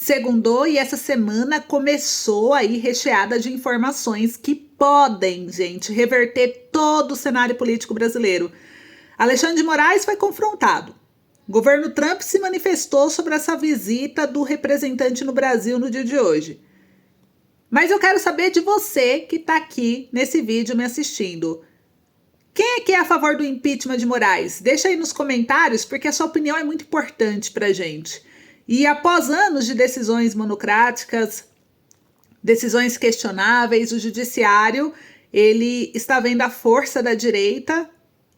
Segundou e essa semana começou aí recheada de informações que podem, gente, reverter todo o cenário político brasileiro. Alexandre de Moraes foi confrontado. O governo Trump se manifestou sobre essa visita do representante no Brasil no dia de hoje. Mas eu quero saber de você que está aqui nesse vídeo me assistindo. Quem é que é a favor do impeachment de Moraes? Deixa aí nos comentários, porque a sua opinião é muito importante para a gente. E após anos de decisões monocráticas, decisões questionáveis, o judiciário ele está vendo a força da direita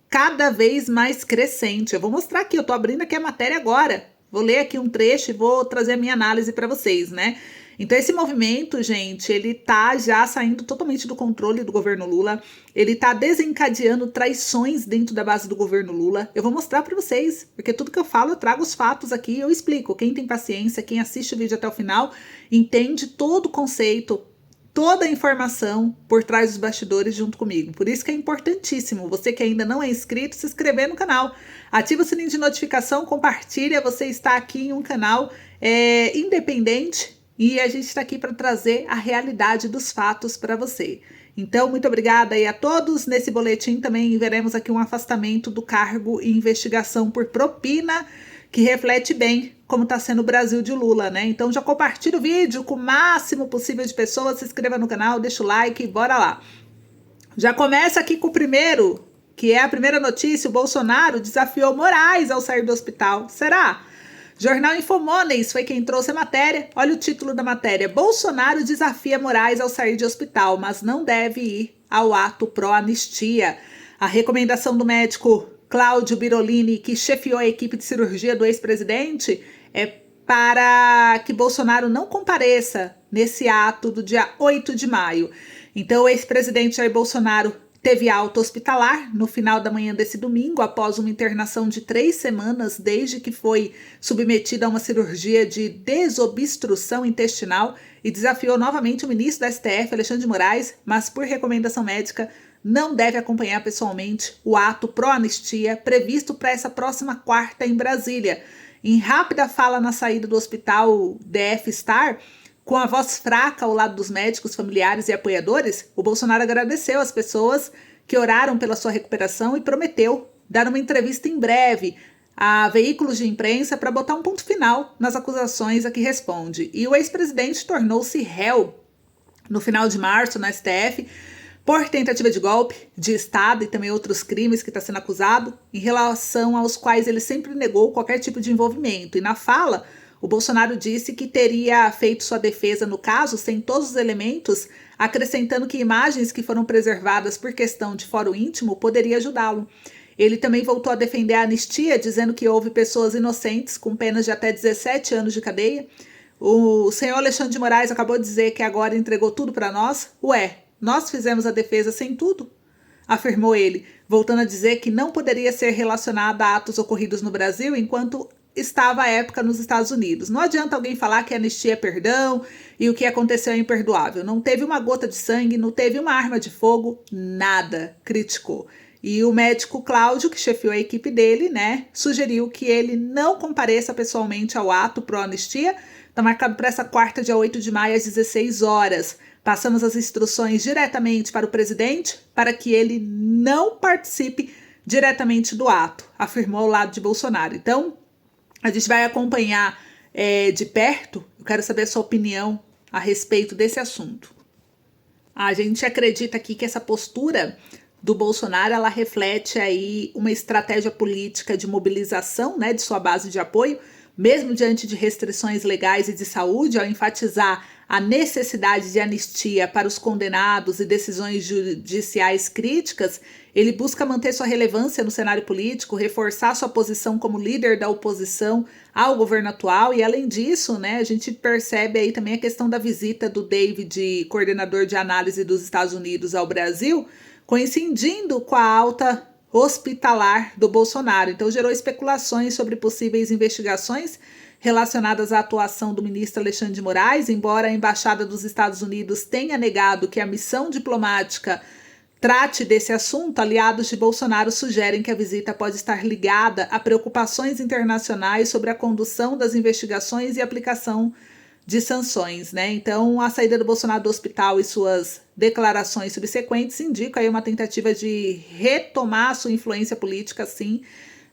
cada vez mais crescente. Eu vou mostrar aqui, eu estou abrindo aqui a matéria agora. Vou ler aqui um trecho e vou trazer a minha análise para vocês, né? Então esse movimento, gente, ele tá já saindo totalmente do controle do governo Lula, ele tá desencadeando traições dentro da base do governo Lula. Eu vou mostrar para vocês, porque tudo que eu falo eu trago os fatos aqui, eu explico. Quem tem paciência, quem assiste o vídeo até o final, entende todo o conceito, toda a informação por trás dos bastidores junto comigo. Por isso que é importantíssimo, você que ainda não é inscrito, se inscrever no canal. Ativa o sininho de notificação, compartilha, você está aqui em um canal independente e a gente está aqui para trazer a realidade dos fatos para você. Então, muito obrigada aí a todos. Nesse boletim também veremos aqui um afastamento do cargo em investigação por propina, que reflete bem como está sendo o Brasil de Lula, né? Então já compartilha o vídeo com o máximo possível de pessoas, se inscreva no canal, deixa o like e bora lá. Já começa aqui com o primeiro, que é a primeira notícia: o Bolsonaro desafiou Moraes ao sair do hospital. Será? Jornal Infomoney foi quem trouxe a matéria. Olha o título da matéria: Bolsonaro desafia Moraes ao sair de hospital, mas não deve ir ao ato pró-anistia. A recomendação do médico Cláudio Birolini, que chefiou a equipe de cirurgia do ex-presidente, é para que Bolsonaro não compareça nesse ato do dia 8 de maio. Então, o ex-presidente Jair Bolsonaro teve alta hospitalar no final da manhã desse domingo, após uma internação de 3 semanas, desde que foi submetido a uma cirurgia de desobstrução intestinal, e desafiou novamente o ministro da STF, Alexandre de Moraes, mas por recomendação médica, não deve acompanhar pessoalmente o ato pró-anistia previsto para essa próxima quarta em Brasília. Em rápida fala na saída do hospital DF Star, com a voz fraca ao lado dos médicos, familiares e apoiadores, o Bolsonaro agradeceu às pessoas que oraram pela sua recuperação e prometeu dar uma entrevista em breve a veículos de imprensa para botar um ponto final nas acusações a que responde. E o ex-presidente tornou-se réu no final de março na STF por tentativa de golpe de Estado e também outros crimes que está sendo acusado, em relação aos quais ele sempre negou qualquer tipo de envolvimento. E na fala, o Bolsonaro disse que teria feito sua defesa no caso sem todos os elementos, acrescentando que imagens que foram preservadas por questão de fórum íntimo poderia ajudá-lo. Ele também voltou a defender a anistia, dizendo que houve pessoas inocentes com penas de até 17 anos de cadeia. O senhor Alexandre de Moraes acabou de dizer que agora entregou tudo para nós. Ué, nós fizemos a defesa sem tudo? Afirmou ele, voltando a dizer que não poderia ser relacionada a atos ocorridos no Brasil enquanto estava à época nos Estados Unidos. Não adianta alguém falar que anistia é perdão e o que aconteceu é imperdoável. Não teve uma gota de sangue, não teve uma arma de fogo, nada, criticou. E o médico Cláudio, que chefiou a equipe dele, né, sugeriu que ele não compareça pessoalmente ao ato pró-anistia. Está marcado para essa quarta, dia 8 de maio, às 16 horas. Passamos as instruções diretamente para o presidente para que ele não participe diretamente do ato, afirmou ao lado de Bolsonaro. Então, a gente vai acompanhar de perto. Eu quero saber a sua opinião a respeito desse assunto. A gente acredita aqui que essa postura do Bolsonaro, ela reflete aí uma estratégia política de mobilização, né, de sua base de apoio, mesmo diante de restrições legais e de saúde, ao enfatizar a necessidade de anistia para os condenados e decisões judiciais críticas. Ele busca manter sua relevância no cenário político, reforçar sua posição como líder da oposição ao governo atual, e além disso, né, a gente percebe aí também a questão da visita do David, coordenador de análise dos Estados Unidos, ao Brasil, coincidindo com a alta hospitalar do Bolsonaro. Então gerou especulações sobre possíveis investigações relacionadas à atuação do ministro Alexandre de Moraes, embora a Embaixada dos Estados Unidos tenha negado que a missão diplomática trate desse assunto. Aliados de Bolsonaro sugerem que a visita pode estar ligada a preocupações internacionais sobre a condução das investigações e aplicação de sanções, né? Então, a saída do Bolsonaro do hospital e suas declarações subsequentes indicam aí uma tentativa de retomar sua influência política, sim,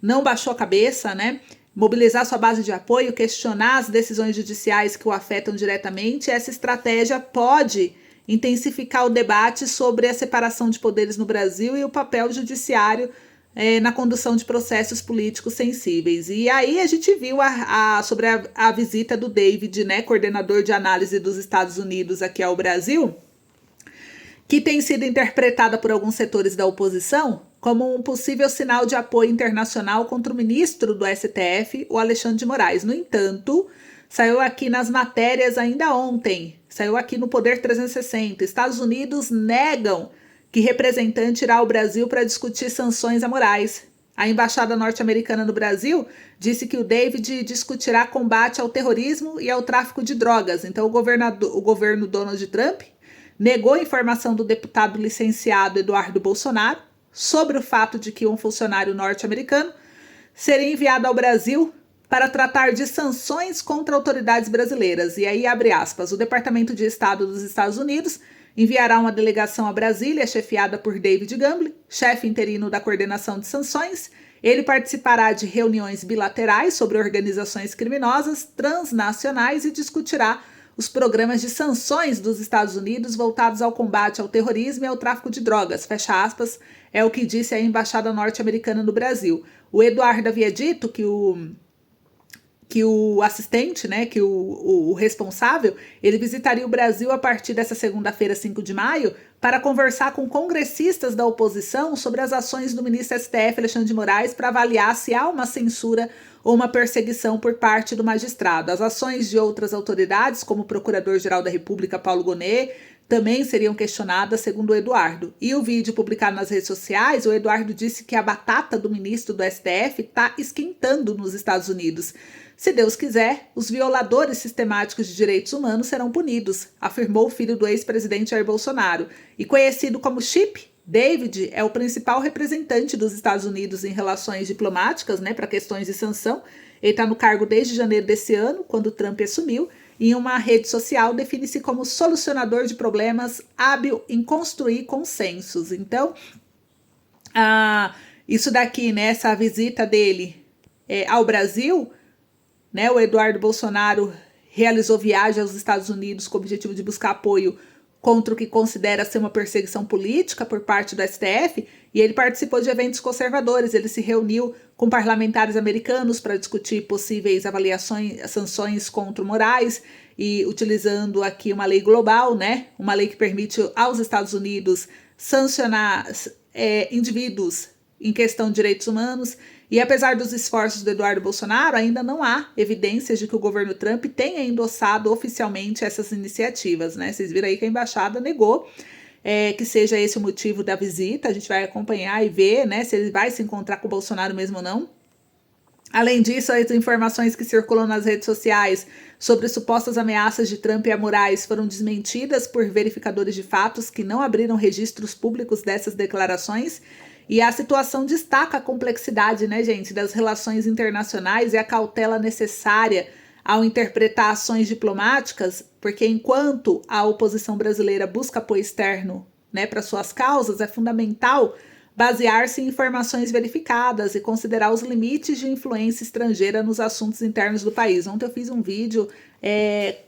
não baixou a cabeça, né? Mobilizar sua base de apoio, questionar as decisões judiciais que o afetam diretamente. Essa estratégia pode intensificar o debate sobre a separação de poderes no Brasil e o papel judiciário na condução de processos políticos sensíveis. E aí a gente viu sobre a visita do David, né, coordenador de análise dos Estados Unidos aqui ao Brasil, que tem sido interpretada por alguns setores da oposição como um possível sinal de apoio internacional contra o ministro do STF, o Alexandre de Moraes. No entanto, saiu aqui nas matérias ainda ontem, saiu aqui no Poder 360, Estados Unidos negam que representante irá ao Brasil para discutir sanções a Moraes. A embaixada norte-americana no Brasil disse que o David discutirá combate ao terrorismo e ao tráfico de drogas. Então, o governo Donald Trump negou a informação do deputado licenciado Eduardo Bolsonaro sobre o fato de que um funcionário norte-americano seria enviado ao Brasil para tratar de sanções contra autoridades brasileiras. E aí, abre aspas, o Departamento de Estado dos Estados Unidos enviará uma delegação a Brasília, chefiada por David Gamble, chefe interino da coordenação de sanções. Ele participará de reuniões bilaterais sobre organizações criminosas transnacionais e discutirá os programas de sanções dos Estados Unidos voltados ao combate ao terrorismo e ao tráfico de drogas, fecha aspas, é o que disse a embaixada norte-americana no Brasil. O Eduardo havia dito que o assistente, né, que o responsável, ele visitaria o Brasil a partir dessa segunda-feira, 5 de maio, para conversar com congressistas da oposição sobre as ações do ministro STF, Alexandre de Moraes, para avaliar se há uma censura ou uma perseguição por parte do magistrado. As ações de outras autoridades, como o Procurador-Geral da República, Paulo Gonet, também seriam questionadas, segundo o Eduardo. E o vídeo publicado nas redes sociais, o Eduardo disse que a batata do ministro do STF está esquentando nos Estados Unidos. Se Deus quiser, os violadores sistemáticos de direitos humanos serão punidos, afirmou o filho do ex-presidente Jair Bolsonaro. E conhecido como Chip, David é o principal representante dos Estados Unidos em relações diplomáticas, né, para questões de sanção. Ele está no cargo desde janeiro desse ano, quando Trump assumiu. Em uma rede social, define-se como solucionador de problemas, hábil em construir consensos. Então, isso daqui, né, essa visita dele ao Brasil, né, o Eduardo Bolsonaro realizou viagem aos Estados Unidos com o objetivo de buscar apoio contra o que considera ser uma perseguição política por parte do STF, e ele participou de eventos conservadores. Ele se reuniu com parlamentares americanos para discutir possíveis sanções contra o Moraes, e utilizando aqui uma lei global, né, uma lei que permite aos Estados Unidos sancionar indivíduos em questão de direitos humanos. E apesar dos esforços do Eduardo Bolsonaro, ainda não há evidências de que o governo Trump tenha endossado oficialmente essas iniciativas, né? Vocês viram aí que a embaixada negou que seja esse o motivo da visita. A gente vai acompanhar e ver, né, se ele vai se encontrar com o Bolsonaro mesmo ou não. Além disso, as informações que circulam nas redes sociais sobre supostas ameaças de Trump a Moraes foram desmentidas por verificadores de fatos que não abriram registros públicos dessas declarações. E a situação destaca a complexidade, né, gente, das relações internacionais e a cautela necessária ao interpretar ações diplomáticas, porque enquanto a oposição brasileira busca apoio externo, né, para suas causas, é fundamental basear-se em informações verificadas e considerar os limites de influência estrangeira nos assuntos internos do país. Ontem eu fiz um vídeo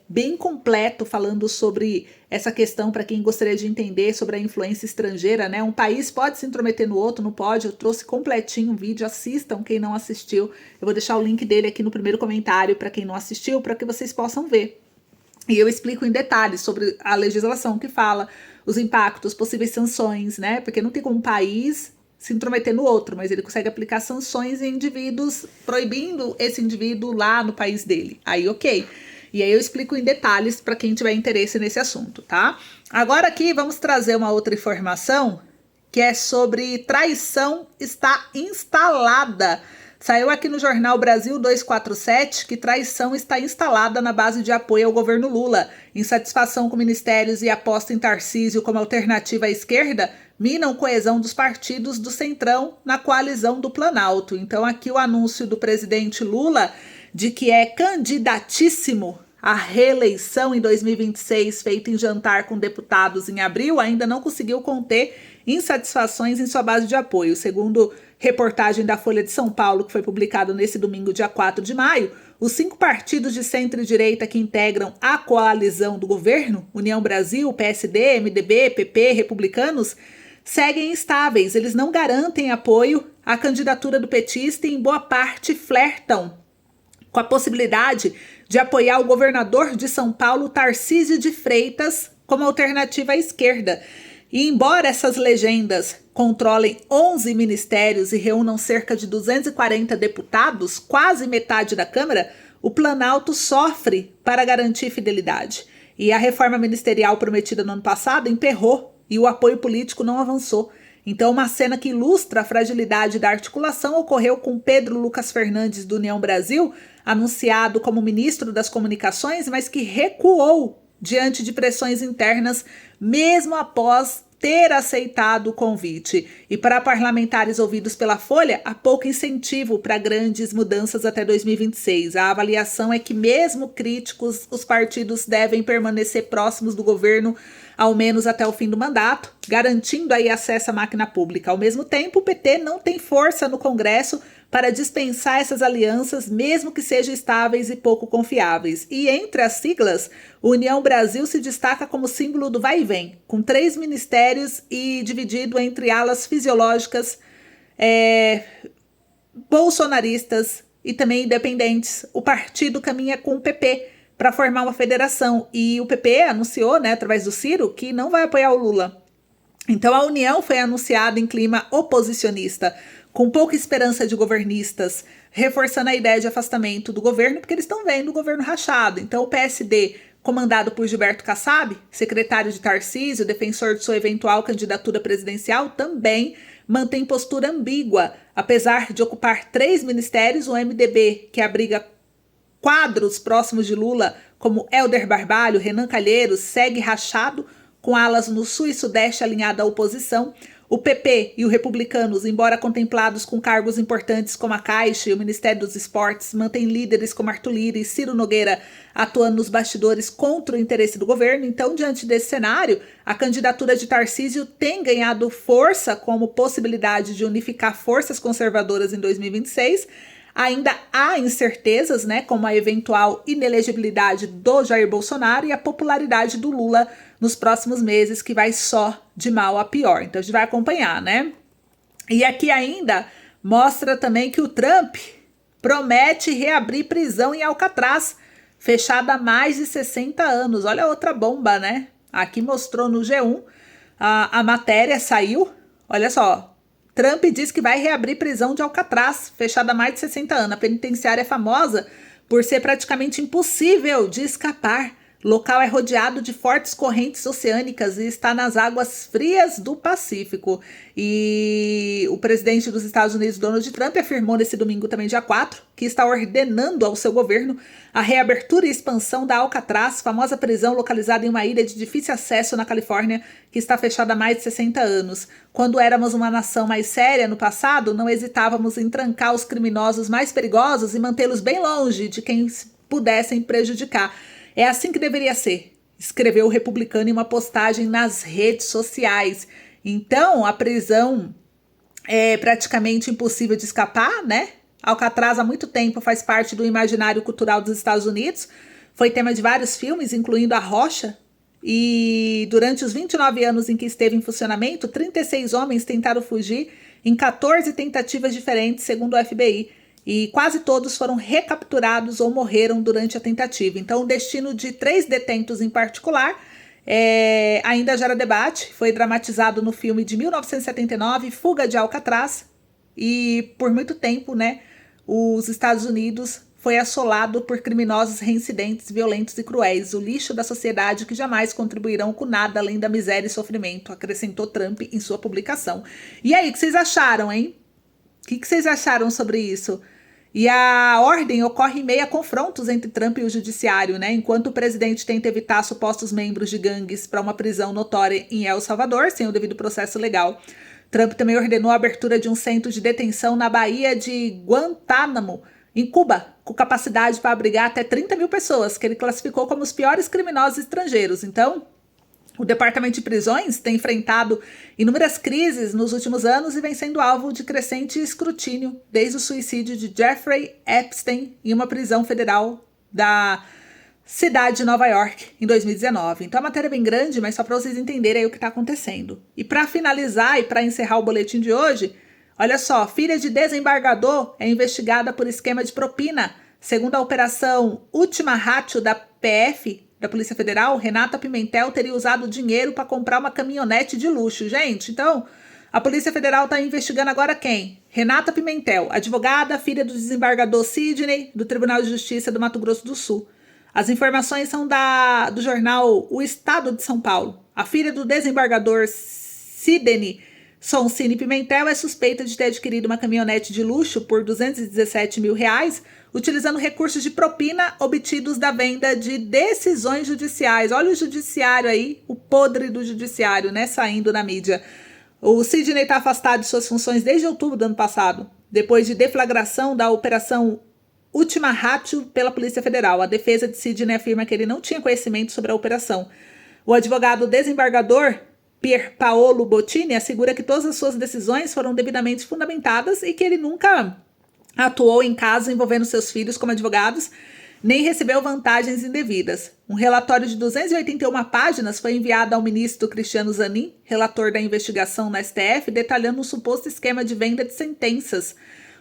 bem completo falando sobre essa questão para quem gostaria de entender sobre a influência estrangeira, né? Um país pode se intrometer no outro, não pode? Eu trouxe completinho um vídeo, assistam quem não assistiu. Eu vou deixar o link dele aqui no primeiro comentário para quem não assistiu, para que vocês possam ver. E eu explico em detalhes sobre a legislação que fala os impactos, possíveis sanções, né? Porque não tem como um país se intrometer no outro, mas ele consegue aplicar sanções em indivíduos, proibindo esse indivíduo lá no país dele. Aí, ok. E aí eu explico em detalhes para quem tiver interesse nesse assunto, tá? Agora aqui vamos trazer uma outra informação que é sobre traição está instalada. Saiu aqui no jornal Brasil 247 que traição está instalada na base de apoio ao governo Lula. Insatisfação com ministérios e aposta em Tarcísio como alternativa à esquerda minam coesão dos partidos do Centrão na coalizão do Planalto. Então aqui o anúncio do presidente Lula de que é candidatíssimo a reeleição em 2026, feita em jantar com deputados em abril, ainda não conseguiu conter insatisfações em sua base de apoio. Segundo reportagem da Folha de São Paulo, que foi publicado nesse domingo, dia 4 de maio, os 5 partidos de centro e direita que integram a coalizão do governo, União Brasil, PSD, MDB, PP, Republicanos, seguem instáveis. Eles não garantem apoio à candidatura do petista e, em boa parte, flertam com a possibilidade de apoiar o governador de São Paulo, Tarcísio de Freitas, como alternativa à esquerda. E embora essas legendas controlem 11 ministérios e reúnam cerca de 240 deputados, quase metade da Câmara, o Planalto sofre para garantir fidelidade. E a reforma ministerial prometida no ano passado emperrou e o apoio político não avançou. Então, uma cena que ilustra a fragilidade da articulação ocorreu com Pedro Lucas Fernandes, do União Brasil, anunciado como ministro das Comunicações, mas que recuou diante de pressões internas, mesmo após ter aceitado o convite. E para parlamentares ouvidos pela Folha, há pouco incentivo para grandes mudanças até 2026. A avaliação é que, mesmo críticos, os partidos devem permanecer próximos do governo, ao menos até o fim do mandato, garantindo aí acesso à máquina pública. Ao mesmo tempo, o PT não tem força no Congresso para dispensar essas alianças, mesmo que sejam estáveis e pouco confiáveis. E entre as siglas, União Brasil se destaca como símbolo do vai e vem, com 3 ministérios e dividido entre alas fisiológicas, bolsonaristas e também independentes. O partido caminha com o PP para formar uma federação, e o PP anunciou, através do Ciro, que não vai apoiar o Lula. Então a união foi anunciada em clima oposicionista, com pouca esperança de governistas, reforçando a ideia de afastamento do governo, porque eles estão vendo o governo rachado. Então o PSD, comandado por Gilberto Kassab, secretário de Tarcísio, defensor de sua eventual candidatura presidencial, também mantém postura ambígua. Apesar de ocupar 3 ministérios, o MDB, que abriga quadros próximos de Lula, como Helder Barbalho, Renan Calheiros, segue rachado, com alas no sul e sudeste alinhada à oposição. O PP e os Republicanos, embora contemplados com cargos importantes como a Caixa e o Ministério dos Esportes, mantêm líderes como Arthur Lira e Ciro Nogueira atuando nos bastidores contra o interesse do governo. Então, diante desse cenário, a candidatura de Tarcísio tem ganhado força como possibilidade de unificar forças conservadoras em 2026. Ainda há incertezas, como a eventual inelegibilidade do Jair Bolsonaro e a popularidade do Lula nos próximos meses, que vai só de mal a pior. Então a gente vai acompanhar, E aqui ainda mostra também que o Trump promete reabrir prisão em Alcatraz, fechada há mais de 60 anos. Olha outra bomba, Aqui mostrou no G1, a matéria saiu, olha só. Trump diz que vai reabrir prisão de Alcatraz, fechada há mais de 60 anos. A penitenciária é famosa por ser praticamente impossível de escapar. O local é rodeado de fortes correntes oceânicas e está nas águas frias do Pacífico. E o presidente dos Estados Unidos, Donald Trump, afirmou nesse domingo, também dia 4, que está ordenando ao seu governo a reabertura e expansão da Alcatraz, famosa prisão localizada em uma ilha de difícil acesso na Califórnia, que está fechada há mais de 60 anos. Quando éramos uma nação mais séria no passado, não hesitávamos em trancar os criminosos mais perigosos e mantê-los bem longe de quem pudessem prejudicar. É assim que deveria ser, escreveu o republicano em uma postagem nas redes sociais. Então, a prisão é praticamente impossível de escapar, Alcatraz há muito tempo faz parte do imaginário cultural dos Estados Unidos, foi tema de vários filmes, incluindo A Rocha, e durante os 29 anos em que esteve em funcionamento, 36 homens tentaram fugir em 14 tentativas diferentes, segundo o FBI. E quase todos foram recapturados ou morreram durante a tentativa. Então, o destino de 3 detentos em particular ainda gera debate. Foi dramatizado no filme de 1979, Fuga de Alcatraz. E por muito tempo, os Estados Unidos foi assolado por criminosos reincidentes, violentos e cruéis. O lixo da sociedade que jamais contribuirão com nada além da miséria e sofrimento, acrescentou Trump em sua publicação. E aí, o que vocês acharam, hein? O que vocês acharam sobre isso? E a ordem ocorre em meio a confrontos entre Trump e o judiciário, enquanto o presidente tenta evitar supostos membros de gangues para uma prisão notória em El Salvador, sem o devido processo legal. Trump também ordenou a abertura de um centro de detenção na Baía de Guantánamo, em Cuba, com capacidade para abrigar até 30 mil pessoas, que ele classificou como os piores criminosos estrangeiros. Então, o Departamento de Prisões tem enfrentado inúmeras crises nos últimos anos e vem sendo alvo de crescente escrutínio desde o suicídio de Jeffrey Epstein em uma prisão federal da cidade de Nova York em 2019. Então a matéria é bem grande, mas só para vocês entenderem aí o que está acontecendo. E para finalizar e para encerrar o boletim de hoje, olha só, filha de desembargador é investigada por esquema de propina. Segundo a operação Última Ratio da PF, da Polícia Federal, Renata Pimentel teria usado dinheiro para comprar uma caminhonete de luxo. Gente, então, a Polícia Federal está investigando agora quem? Renata Pimentel, advogada, filha do desembargador Sidney, do Tribunal de Justiça do Mato Grosso do Sul. As informações são do jornal O Estado de São Paulo. A filha do desembargador Sidney Soncini Pimentel é suspeita de ter adquirido uma caminhonete de luxo por R$217 mil, utilizando recursos de propina obtidos da venda de decisões judiciais. Olha o judiciário aí, o podre do judiciário, né, saindo na mídia. O Sidney está afastado de suas funções desde outubro do ano passado, depois de deflagração da operação Última Ratio pela Polícia Federal. A defesa de Sidney afirma que ele não tinha conhecimento sobre a operação. O advogado desembargador Pier Paolo Bottini assegura que todas as suas decisões foram devidamente fundamentadas e que ele nunca atuou em casos envolvendo seus filhos como advogados, nem recebeu vantagens indevidas. Um relatório de 281 páginas foi enviado ao ministro Cristiano Zanin, relator da investigação na STF, detalhando um suposto esquema de venda de sentenças.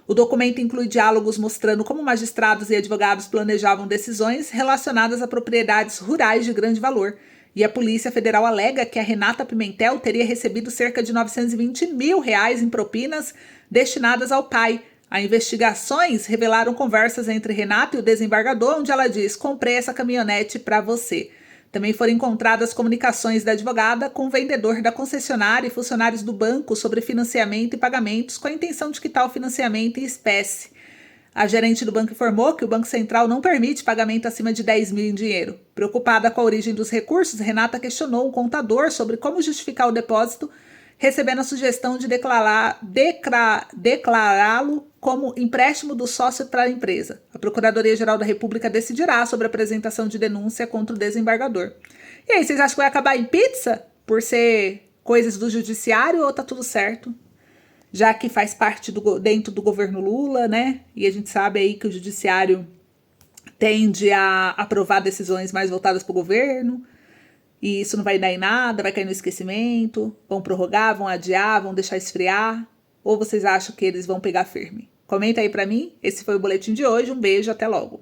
O documento inclui diálogos mostrando como magistrados e advogados planejavam decisões relacionadas a propriedades rurais de grande valor. E a Polícia Federal alega que a Renata Pimentel teria recebido cerca de R$920 mil em propinas destinadas ao pai. As investigações revelaram conversas entre Renata e o desembargador, onde ela diz: comprei essa caminhonete para você. Também foram encontradas comunicações da advogada com o vendedor da concessionária e funcionários do banco sobre financiamento e pagamentos, com a intenção de quitar o financiamento em espécie. A gerente do banco informou que o Banco Central não permite pagamento acima de 10 mil em dinheiro. Preocupada com a origem dos recursos, Renata questionou um contador sobre como justificar o depósito, recebendo a sugestão de declará-lo como empréstimo do sócio para a empresa. A Procuradoria-Geral da República decidirá sobre a apresentação de denúncia contra o desembargador. E aí, vocês acham que vai acabar em pizza por ser coisas do judiciário ou tá tudo certo? Já que faz parte dentro do governo Lula, né? E a gente sabe aí que o judiciário tende a aprovar decisões mais voltadas para o governo. E isso não vai dar em nada, vai cair no esquecimento, vão prorrogar, vão adiar, vão deixar esfriar, ou vocês acham que eles vão pegar firme? Comenta aí pra mim, esse foi o boletim de hoje, um beijo, até logo.